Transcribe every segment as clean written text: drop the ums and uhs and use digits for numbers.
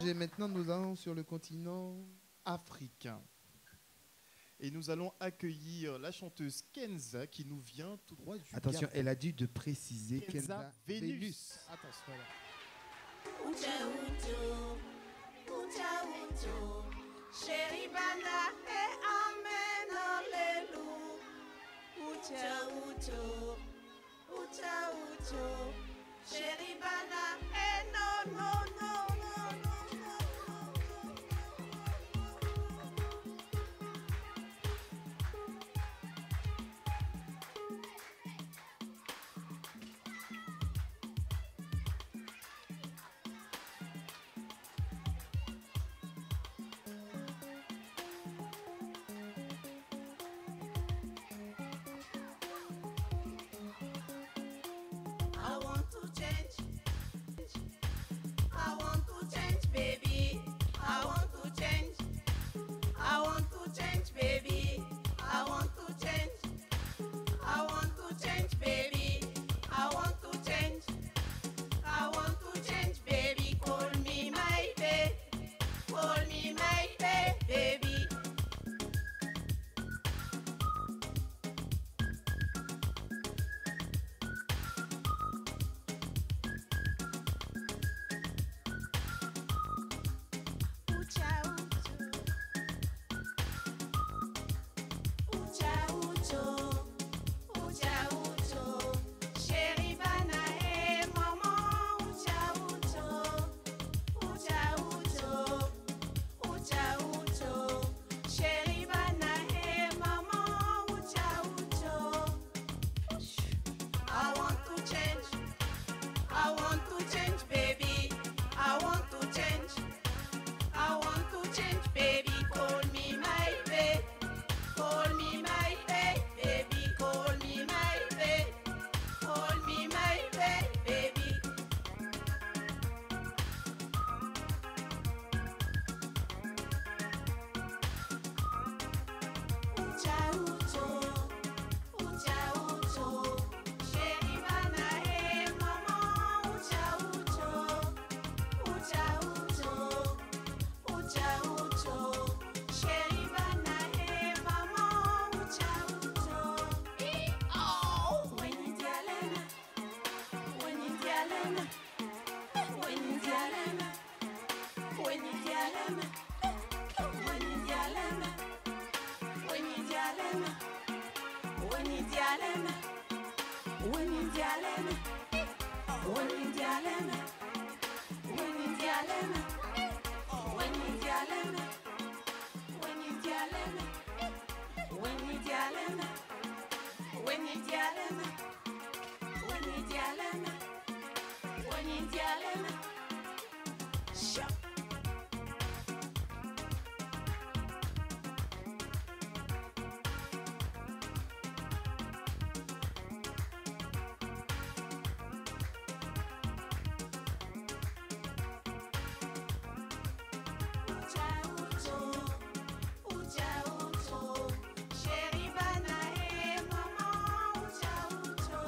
Et maintenant, nous allons sur le continent africain. Et nous allons accueillir la chanteuse Kenza qui nous vient tout droit du Attention, Gabon. elle a dû de préciser Kenza Vénus. Attention, voilà. Chéri bana e amen alelu. Ucha ucho, chéri bana e no no no no no no. I want to change. I want to change, baby. I want to change. I want to change, baby. I want to change. I want to change, baby. I want to change. I want to change, baby. Call me my baby. Call me my baby. Ucha ucho, chéri bana e maman. Ucha ucho, chéri bana e maman. Ucha ucho. I want to change. I want to change, baby. I want to change. I want to change, baby. Call me my baby. Call me my baby. Call me my baby. Call me my baby. Ucha ucho, chéri bana e maman. Ucha ucho, chéri bana e maman. Ucha ucho. Oh, when you dialena, when you dialena, when you dialena, when you dialena, when you dialena, when you dialena, when you dialena, when you dialena, when you dialena, when you dialena, when you dialena, when you dialena, when you dialena, when you dialena, when you dialena, when you dialena. Sure. Ucha ucho, chéri bana e maman. Ucha ucho,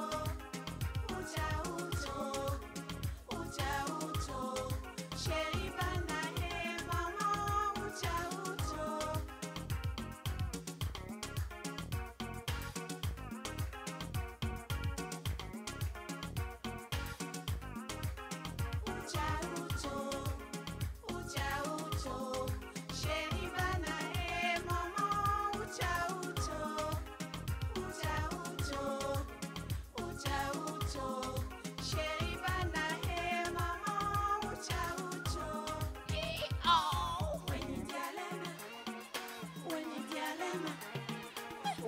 chéri bana e maman. Ucha ucho. Ucha ucho, chéri bana e maman. Ucha ucho, chéri bana e maman. Ucha ucho. Oh, when you dialena, when you dialena,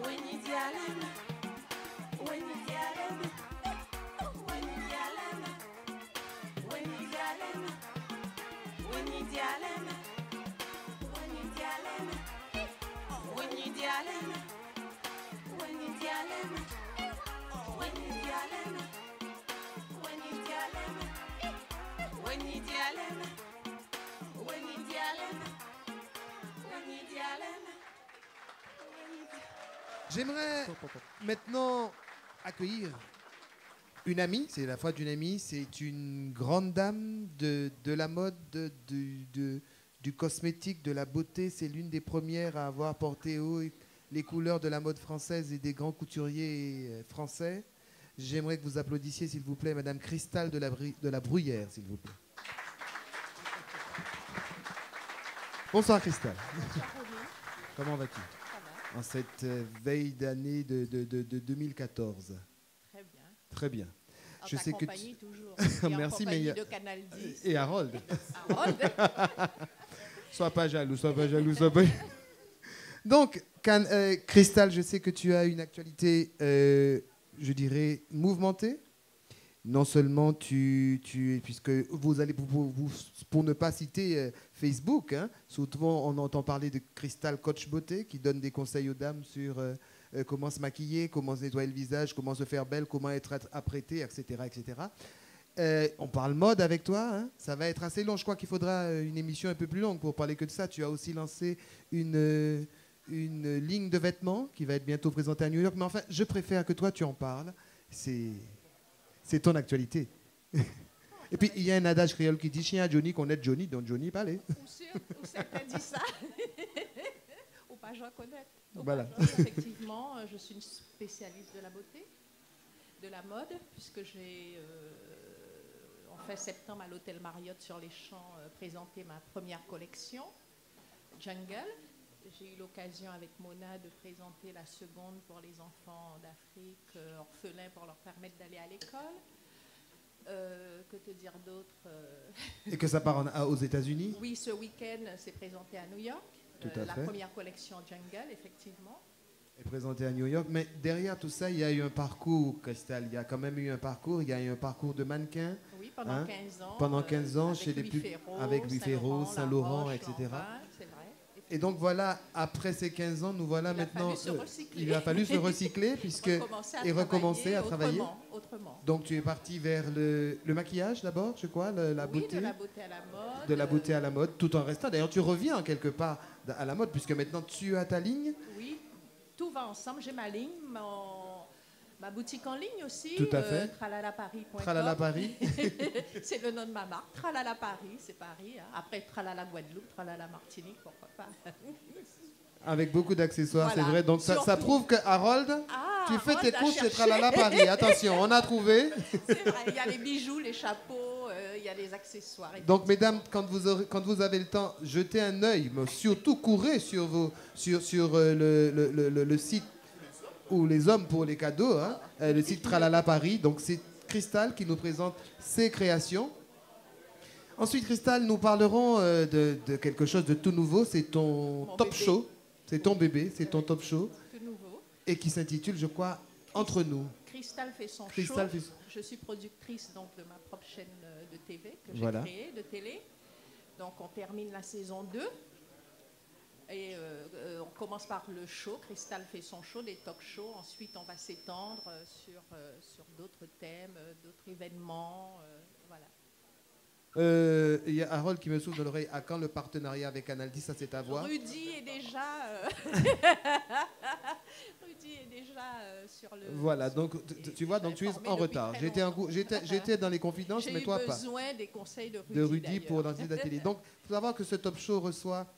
when you dialena, when you dialena, when you dialena, when you dialena, when you dialena, when you dialena, when you dialena, when you dialena, when you dialena, when you dialena, when you dialena, when you dialena, when you dialena. J'aimerais maintenant accueillir une amie, c'est la foi d'une amie, c'est une grande dame de la mode, du cosmétique, de la beauté. C'est l'une des premières à avoir porté haut les couleurs de la mode française et des grands couturiers français. J'aimerais que vous applaudissiez, s'il vous plaît, Madame Cristal de la Bruyère, s'il vous plaît. Bonsoir, Cristal. Bonsoir, Roger. Comment vas-tu Ça va? en cette veille d'année de 2014? Très bien. Très bien. En Je ta sais que compagnie, toujours. Merci, mais il y a- de Canal 10. Et Harold. Harold. Sois pas jaloux, sois pas jaloux, sois pas... Donc, Cristal, je sais que tu as une actualité, je dirais, mouvementée. Non seulement puisque vous allez, pour ne pas citer Facebook, hein, souvent on entend parler de Cristal Coach Beauté qui donne des conseils aux dames sur comment se maquiller, comment se nettoyer le visage, comment se faire belle, comment être apprêtée, etc. etc. On parle mode avec toi, hein. Ça va être assez long. Je crois qu'il faudra une émission un peu plus longue pour parler que de ça. Tu as aussi lancé une ligne de vêtements qui va être bientôt présentée à New York. Mais enfin, je préfère que toi, tu en parles. C'est ton actualité. Et puis, il y a un adage créole qui dit « Chien à Johnny, qu'on est Johnny, donc Johnny, parlez. » Où c'est que t'as dit ça? Ou pas, j'en connais. Voilà. Effectivement, je suis une spécialiste de la beauté, de la mode, puisque j'ai, en fin septembre, à l'hôtel Marriott sur les Champs, présenté ma première collection, Jungle. J'ai eu l'occasion avec Mona de présenter la seconde pour les enfants d'Afrique, orphelins, pour leur permettre d'aller à l'école. Que te dire d'autre? Et que ça part aux États-Unis? Oui, ce week-end, c'est présenté à New York. Tout à la fait. première collection Jungle, effectivement. Et présenté à New York. Mais derrière tout ça, il y a eu un parcours, Cristal. Il y a quand même eu un parcours. Il y a eu un parcours de mannequin. Oui, pendant Hein? 15 ans. Pendant 15 ans, avec chez les Louis plus... Ferraud, avec Louis Ferraud, Saint-Laurent, etc. Lanvin, c'est vrai. Et donc voilà, après ces 15 ans, nous voilà Il a maintenant... fallu se recycler. il a fallu se recycler puisque... recommencer à travailler. Autrement. Donc tu es parti vers le maquillage d'abord, je crois, la Oui, beauté. de la beauté à la mode. De la beauté à la mode, tout en restant. D'ailleurs, tu reviens quelque part à la mode, puisque maintenant tu as ta ligne. Oui, tout va ensemble. J'ai ma ligne, ma boutique en ligne aussi. Tout à fait. Tralalaparis.com. Tralala Paris. C'est le nom de ma marque. Tralala Paris, c'est Paris. Hein. Après Tralala Guadeloupe, Tralala Martinique, pourquoi pas. Avec beaucoup d'accessoires, Voilà. c'est vrai. Donc ça Surtout. prouve que Harold, tu fais Harold tes a courses chez cherché. Tralala Paris. Attention, on a trouvé. C'est vrai, il y a les bijoux, les chapeaux, il y a les accessoires. Donc mesdames, quand vous avez le temps, jetez un œil, mais surtout courez sur le site où les hommes pour les cadeaux, hein, le site Tralala Paris. Donc c'est Cristal qui nous présente ses créations. Ensuite, Cristal, nous parlerons de quelque chose de tout nouveau. C'est ton Mon top bébé. show. C'est ton bébé, c'est ton top show. Tout nouveau. Et qui s'intitule, je crois, Entre nous. Cristal fait son Cristal show. fait- Je suis productrice donc, de ma propre chaîne de TV que j'ai Voilà. créée, de télé. Donc on termine la saison 2. Et on commence par le show. Cristal fait son show, des talk shows. Ensuite, on va s'étendre sur d'autres thèmes, d'autres événements. Voilà. Il y a Harold qui me souffle dans l'oreille. À quand le partenariat avec Canal 10? Ça, c'est à voir. Rudy est déjà, Rudy est déjà sur le. Voilà, sur- donc tu vois, donc tu es informé en depuis retard. très J'étais longtemps. j'étais dans les confidences, J'ai mais eu toi pas. besoin des conseils de Rudy. De Rudy pour d'ailleurs. lancer la télé. Donc, il faut savoir que ce top show reçoit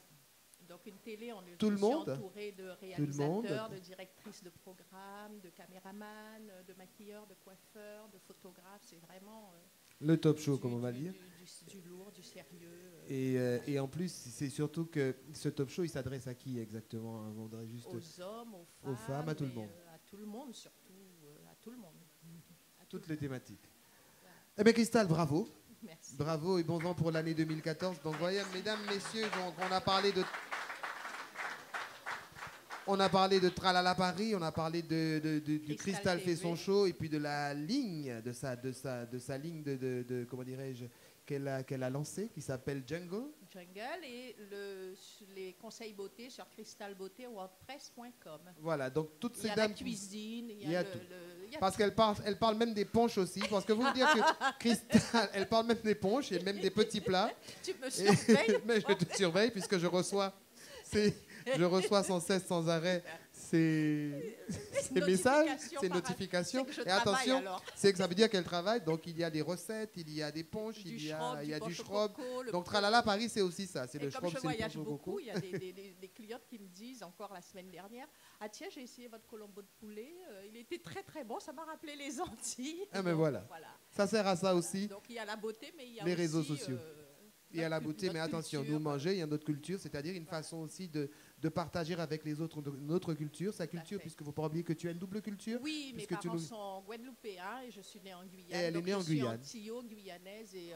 Donc une télé, Tout le je suis monde. entourée de monde. réalisateurs, de directrices de programmes, de caméramans, de maquilleurs, de coiffeurs, de photographes. C'est vraiment le top show, comme on va dire. du lourd, du sérieux. Et en plus, c'est surtout que ce top show, il s'adresse à qui exactement? On voudrait juste... Aux hommes, aux aux femmes, à tout le mais, monde. à tout le monde, surtout à tout le monde. À tout toutes le les thématiques. Eh bien, Cristal, bravo. monde. Merci. Bravo et bon vent pour l'année 2014. Donc, voyez, mesdames, messieurs, donc, on a parlé de Tralala Paris, on a parlé du Cristal fait son TV. show et puis de la ligne, de sa ligne comment dirais-je, qu'elle a lancée, qui s'appelle Jungle. Jungle et les conseils beauté sur crystalbeauté.wordpress.com. Voilà, donc toutes Il y ces a la dames... cuisine, Il y a tout. il y a Parce qu'elle parle même des ponches aussi. Parce que vous me dire que Cristal, elle parle même des ponches et même des petits plats. Tu me Et- surveilles. mais je te surveille puisque je reçois sans cesse, sans arrêt ces messages, ces notifications. C'est que je Et travaille, attention, alors. c'est que ça veut dire qu'elle travaille. Donc il y a des recettes, il y a des punchs, il y a du schrob. Donc Tralala Paris, c'est aussi ça. C'est Et le comme schrob, je c'est le voyage punch au beaucoup, coco. il y a des clientes qui me disent, encore la semaine dernière, ah tiens, j'ai essayé votre colombo de poulet, il était très très bon, ça m'a rappelé les Antilles. Ah, mais Donc, voilà. Ça sert à ça aussi. Donc il y a la beauté, mais il y a Les aussi, réseaux sociaux. Il y a la notre beauté, mais notre attention, culture. nous manger, il y a notre culture, c'est-à-dire une façon aussi de partager avec les autres notre culture, sa culture, fait. puisque il ne faut pas oublier que tu as une double culture. Oui, mes puisque tu parents nous- sont guadeloupéens et je suis née en Guyane. Et elle est donc née en je suis Guyane. Antillo-guyanaise et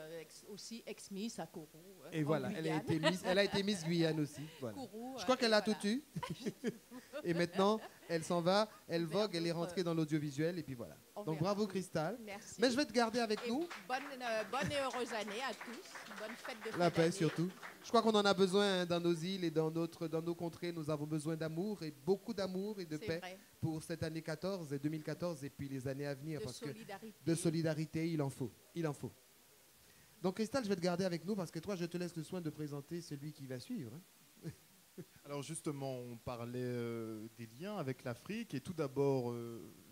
aussi ex-Miss à Kourou. Et en voilà, Guyane. elle a été Miss Guyane aussi. Voilà. Kourou, Je crois qu'elle a voilà. tout eu. Et maintenant, elle s'en va, elle Vers vogue, elle est d'autres- rentrée dans l'audiovisuel, et puis voilà. On Donc verra. bravo Cristal. Merci. Mais je vais te garder avec Et nous. bonne et heureuse année à tous. Bonne fête de fin La paix d'année. surtout. Je crois qu'on en a besoin hein, dans nos îles et dans nos contrées. Nous avons besoin d'amour et beaucoup d'amour et de C'est paix vrai. pour cette année 14 et 2014 et puis les années à venir. De Parce que solidarité. de solidarité, il en faut. Il en faut. Donc Cristal, je vais te garder avec nous parce que toi, je te laisse le soin de présenter celui qui va suivre. hein. Alors justement, on parlait des liens avec l'Afrique et tout d'abord,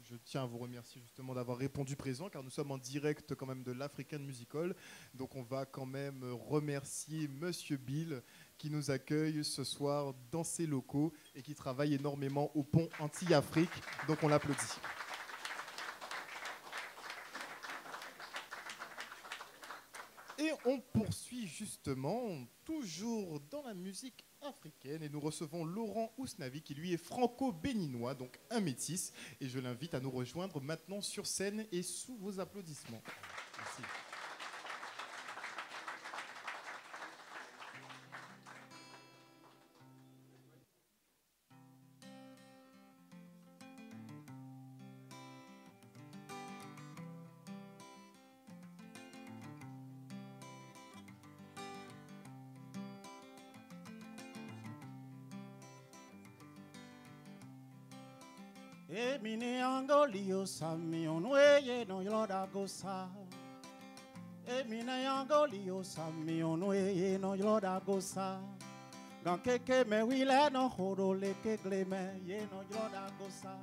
je tiens à vous remercier justement d'avoir répondu présent car nous sommes en direct quand même de l'African Musical. Donc on va quand même remercier Monsieur Bill qui nous accueille ce soir dans ses locaux et qui travaille énormément au pont Antilles-Afrique. Donc on l'applaudit. Et on poursuit justement, toujours dans la musique africaine, et nous recevons Laurent Ousnavi, qui lui est franco-béninois, donc un métis, et je l'invite à nous rejoindre maintenant sur scène et sous vos applaudissements. Merci. E mini angolio sami onweye no yoda gosa. E mini angolio sami onweye no yoda gosa. Gan keke me wile no horo le kegle me ye no yoda gosa.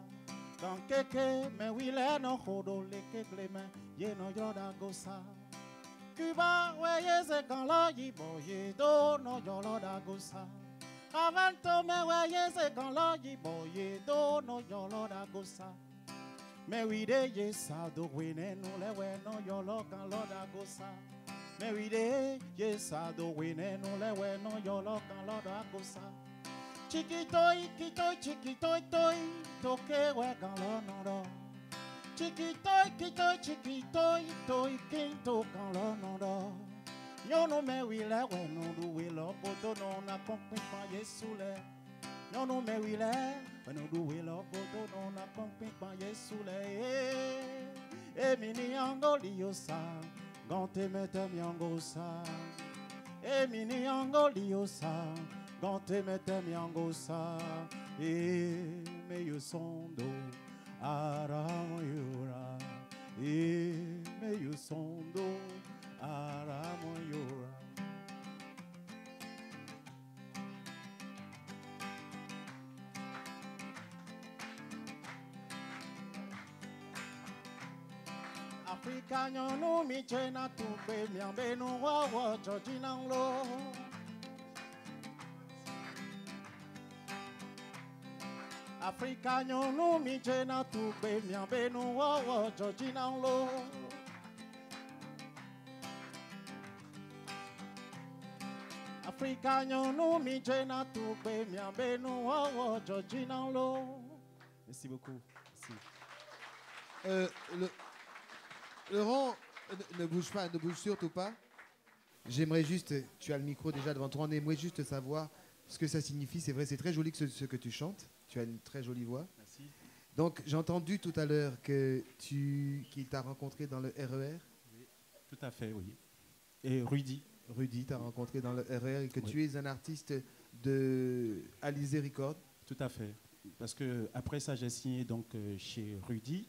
Gan keke me wile no horo le kegle me ye no yoda gosa. Cuba weye se kan lo yibo ye do no yoda gosa. Avanto me weye se kan lo yibo ye do no yoda gosa. Me wide ye sa do wine no le we no yolo kan lo da gosa. Me wide ye sa do wine no le we no yolo kan lo da gosa. Chiquitoy, quitoy, chiquitoy, toy, toque we kan lo no do. Chiquitoy, quitoy, chiquitoy, toy, quinto kan lo no do. Yo no me wile we no do we lo boto no na compri pa Yesule. Yo no me wile we no do we lo boto no na compri pa Yesule. E mini angoli yo sa, gante mete mi angosa. E mini angoli yo sa, gante mete mi angosa. E me yo sondo aramoyura. E me yo sondo aramoyura. Africa nyono mi chena tupe mi ambenu wawa chojinanglo. Africa nyono mi chena tupe mi ambenu wawa chojinanglo. Africa nyono mi chena tupe mi ambenu wawa chojinanglo. Merci beaucoup. Merci. Laurent, ne bouge pas, ne bouge surtout pas. J'aimerais juste, tu as le micro déjà devant toi, on aimerait juste savoir ce que ça signifie. C'est vrai, c'est très joli ce que tu chantes. Tu as une très jolie voix. Merci. Donc, j'ai entendu tout à l'heure que qu'il t'a rencontré dans le RER. Tout à fait, oui. Et Rudy. Rudy t'a rencontré dans le RER et que Oui. tu es un artiste de Alizé Records. Tout à fait. Parce que après ça, j'ai signé donc chez Rudy.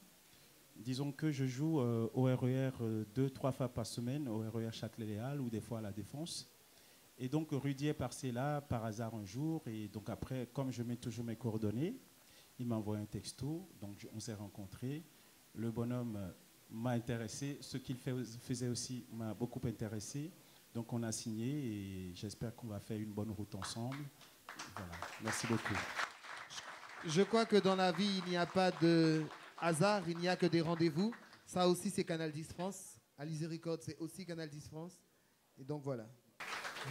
Disons que je joue au RER 2-3 fois par semaine, au RER Châtelet-Léal ou des fois à la Défense. Et donc Rudy est passé là par hasard un jour. Et donc après, comme je mets toujours mes coordonnées, il m'a envoyé un texto, donc on s'est rencontrés. Le bonhomme m'a intéressé, ce qu'il faisait aussi m'a beaucoup intéressé. Donc on a signé et j'espère qu'on va faire une bonne route ensemble. Voilà. Merci beaucoup. Je crois que dans la vie, il n'y a pas de hasard, il n'y a que des rendez-vous. Ça aussi, c'est Canal 10 France. Alizé Records, c'est aussi Canal 10 France. Et donc voilà.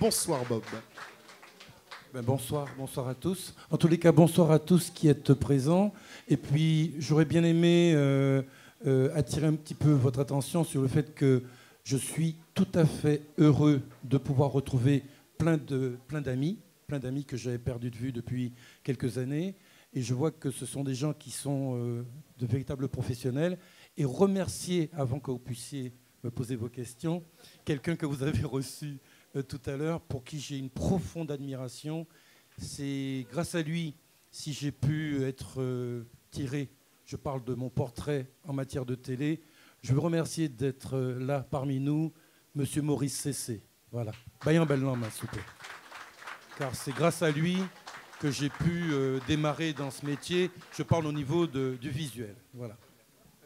Bonsoir Bob. Bonsoir à tous. En tous les cas, bonsoir à tous qui êtes présents. Et puis, j'aurais bien aimé attirer un petit peu votre attention sur le fait que je suis tout à fait heureux de pouvoir retrouver plein d'amis que j'avais perdus de vue depuis quelques années. Et je vois que ce sont des gens qui sont de véritables professionnels. Et remercier, avant que vous puissiez me poser vos questions, quelqu'un que vous avez reçu tout à l'heure, pour qui j'ai une profonde admiration. C'est grâce à lui si j'ai pu être tiré, je parle de mon portrait en matière de télé. Je veux remercier d'être là parmi nous, Monsieur Maurice Cessé. Voilà. Bayan Bellan m'a soupé. Car c'est grâce à lui que j'ai pu démarrer dans ce métier. Je parle au niveau du visuel. Voilà.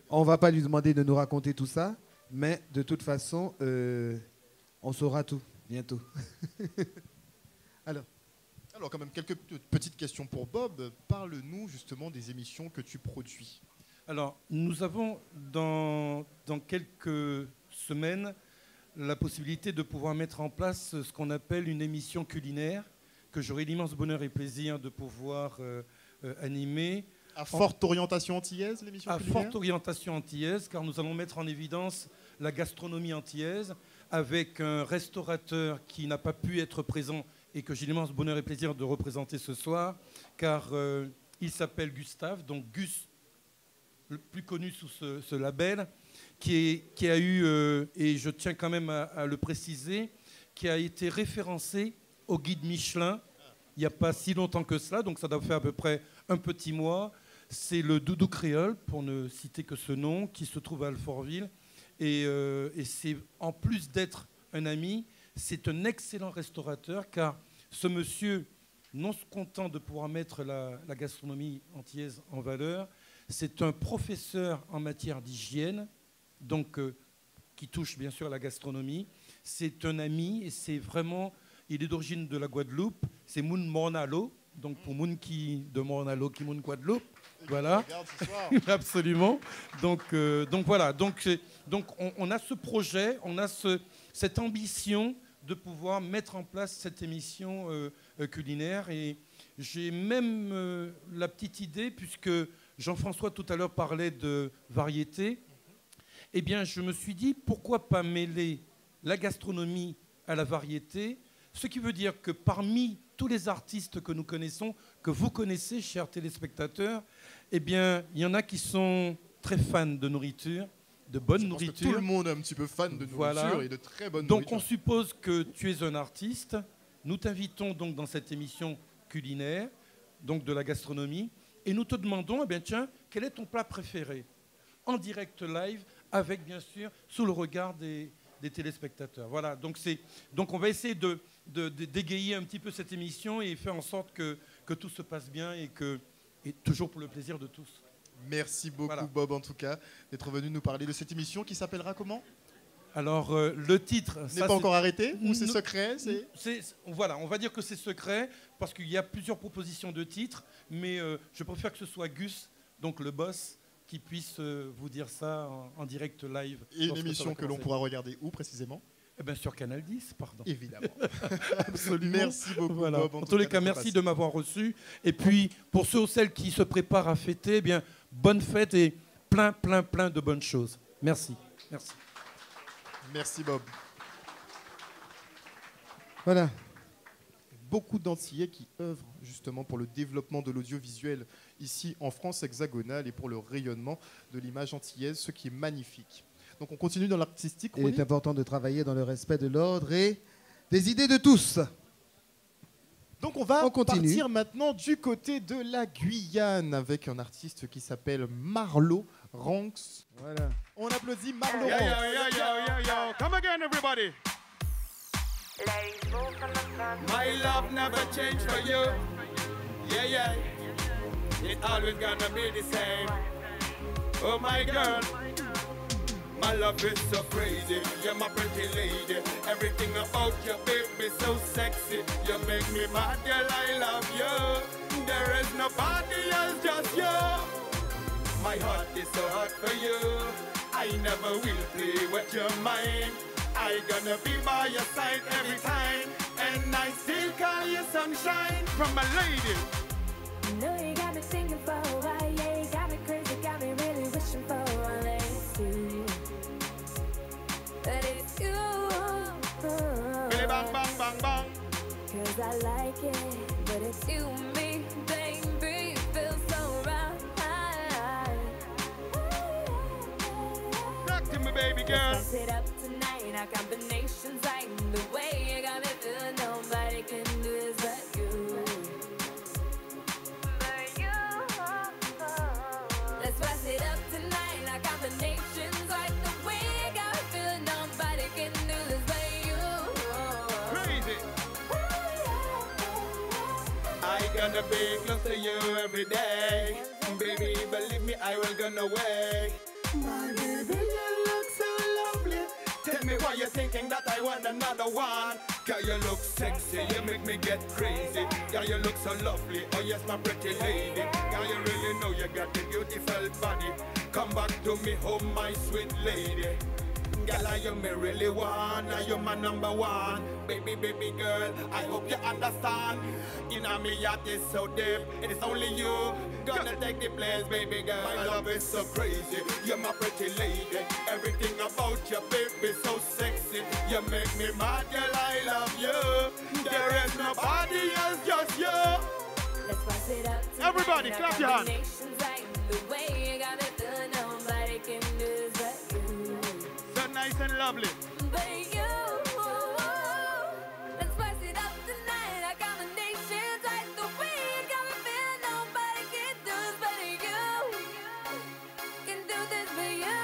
On ne va pas lui demander de nous raconter tout ça, mais de toute façon, on saura tout bientôt. Alors, quand même, quelques petites questions pour Bob. Parle-nous justement des émissions que tu produis. Alors, nous avons dans quelques semaines la possibilité de pouvoir mettre en place ce qu'on appelle une émission culinaire que j'aurai l'immense bonheur et plaisir de pouvoir animer. À forte orientation antillaise, l'émission culinaire ? À forte orientation antillaise, car nous allons mettre en évidence la gastronomie antillaise avec un restaurateur qui n'a pas pu être présent et que j'ai l'immense bonheur et plaisir de représenter ce soir, car il s'appelle Gustave, donc Gus, le plus connu sous ce label, qui a eu, et je tiens quand même à le préciser, qui a été référencé au guide Michelin il n'y a pas si longtemps que cela, donc ça doit faire à peu près un petit mois. C'est le Doudou Créole, pour ne citer que ce nom, qui se trouve à Alfortville. Et c'est, en plus d'être un ami, c'est un excellent restaurateur, car ce monsieur, non content de pouvoir mettre la gastronomie antillaise en valeur, c'est un professeur en matière d'hygiène, donc qui touche bien sûr à la gastronomie. C'est un ami et c'est vraiment, il est d'origine de la Guadeloupe, c'est Moun Mornalo, donc pour Moun qui de Mornalo, qui Moun Guadeloupe, voilà, absolument. Donc voilà, donc on a ce projet, on a cette ambition de pouvoir mettre en place cette émission culinaire. Et j'ai même la petite idée, puisque Jean-François tout à l'heure parlait de variété, eh bien je me suis dit, pourquoi pas mêler la gastronomie à la variété, ce qui veut dire que parmi tous les artistes que nous connaissons, que vous connaissez, chers téléspectateurs, eh bien il y en a qui sont très fans de nourriture, de bonne nourriture. Tout le monde est un petit peu fan de nourriture, voilà, et de très bonne donc nourriture. On suppose que tu es un artiste. Nous t'invitons donc dans cette émission culinaire, donc de la gastronomie, et nous te demandons, eh bien tiens, quel est ton plat préféré ? En direct live, avec bien sûr, sous le regard des téléspectateurs. Voilà, donc on va essayer d'égayer un petit peu cette émission et faire en sorte que tout se passe bien et toujours pour le plaisir de tous. Merci beaucoup, voilà, Bob, en tout cas, d'être venu nous parler de cette émission qui s'appellera comment ? Alors, le titre... n'est pas encore arrêté ou c'est secret ? Voilà, on va dire que c'est secret, parce qu'il y a plusieurs propositions de titres, mais je préfère que ce soit Gus, donc le boss, qui puisse vous dire ça en direct live. Et une émission que l'on pourra regarder où, précisément ? Eh bien, sur Canal 10, pardon. Évidemment. Absolument. Merci beaucoup, voilà. Bob. En tous les cas, merci de m'avoir reçu. Et puis, pour ceux ou celles qui se préparent à fêter, eh bien, bonne fête et plein de bonnes choses. Merci. Merci. Merci, Bob. Voilà. Beaucoup d'Antillais qui œuvrent justement pour le développement de l'audiovisuel ici en France hexagonale et pour le rayonnement de l'image antillaise, ce qui est magnifique. Donc on continue dans l'artistique. Il est important de travailler dans le respect de l'ordre et des idées de tous. Donc on va partir maintenant du côté de la Guyane avec un artiste qui s'appelle Marlo Ranks. Voilà. On applaudit Marlo Ranks. Yo. Come again, everybody. My love never changed for you. Yeah. it always gonna be the same. Oh my girl, my love is so crazy. You're my pretty lady. Everything about you, baby, so sexy. You make me mad, girl, I love you. There is nobody else, just you. My heart is so hot for you. I never will play with your mind. I gonna be by your side every time. And I still call you sunshine. From my lady. You know you got me thinking for a while, yeah, you got me crazy, got me really wishing for a while, it's you. But it's you. Billy bang bang bang bang. Cause I like it, but it's you and me, baby, it feels so right. Talk to me, baby girl. Let's spice it up tonight, our combination's right. The way you got me feeling, nobody can do this but you. Let's spice it up tonight, our combination's right. The way you got me feeling, nobody can do this but you. Crazy. I gonna be close to you every day. Baby, believe me, I will gonna wait. My baby, you look so lovely. Tell me why you're thinking that I want another one. Girl, you look sexy, you make me get crazy. Girl, you look so lovely, oh yes, my pretty lady. Girl, you really know you got a beautiful body. Come back to me home, my sweet lady. Girl, are you me really want? Are you my number one? Baby, baby girl, I hope you understand. You know me heart is so deep, it is only you gonna take the place, baby girl. My love is so crazy, you're my pretty lady. Everything about you, baby, so sexy. You make me mad, girl, I love you. There is nobody else, just you. Let's spice it up tonight, Everybody, our clap your hands. combination's right. The way you got me feeling, nobody can do this but you. So nice and lovely. But you. Let's spice it up tonight, our combination's right. The way you got me feeling, nobody can do this but you. Can do this but you.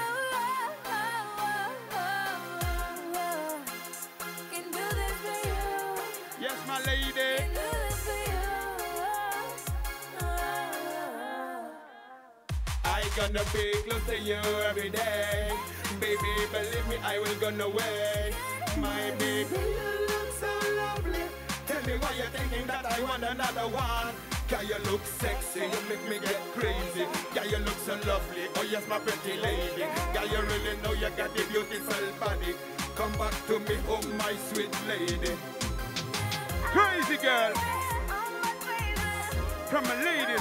Can do this but you. Yes, my lady. Can do this for you. I gonna be close to you every day. Baby, believe me, I will gonna wait. My baby, you look so lovely. Tell me why you're thinking that I want another one. Girl, you look sexy, you make me get crazy. Girl, you look so lovely, oh yes, my pretty lady. Girl, you really know you got the beautiful body. Come back to me home, my sweet lady. Crazy girl. From my lady.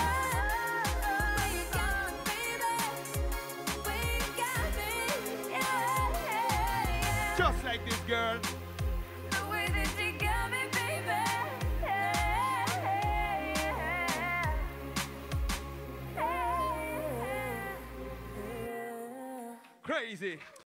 Just like this girl. Crazy.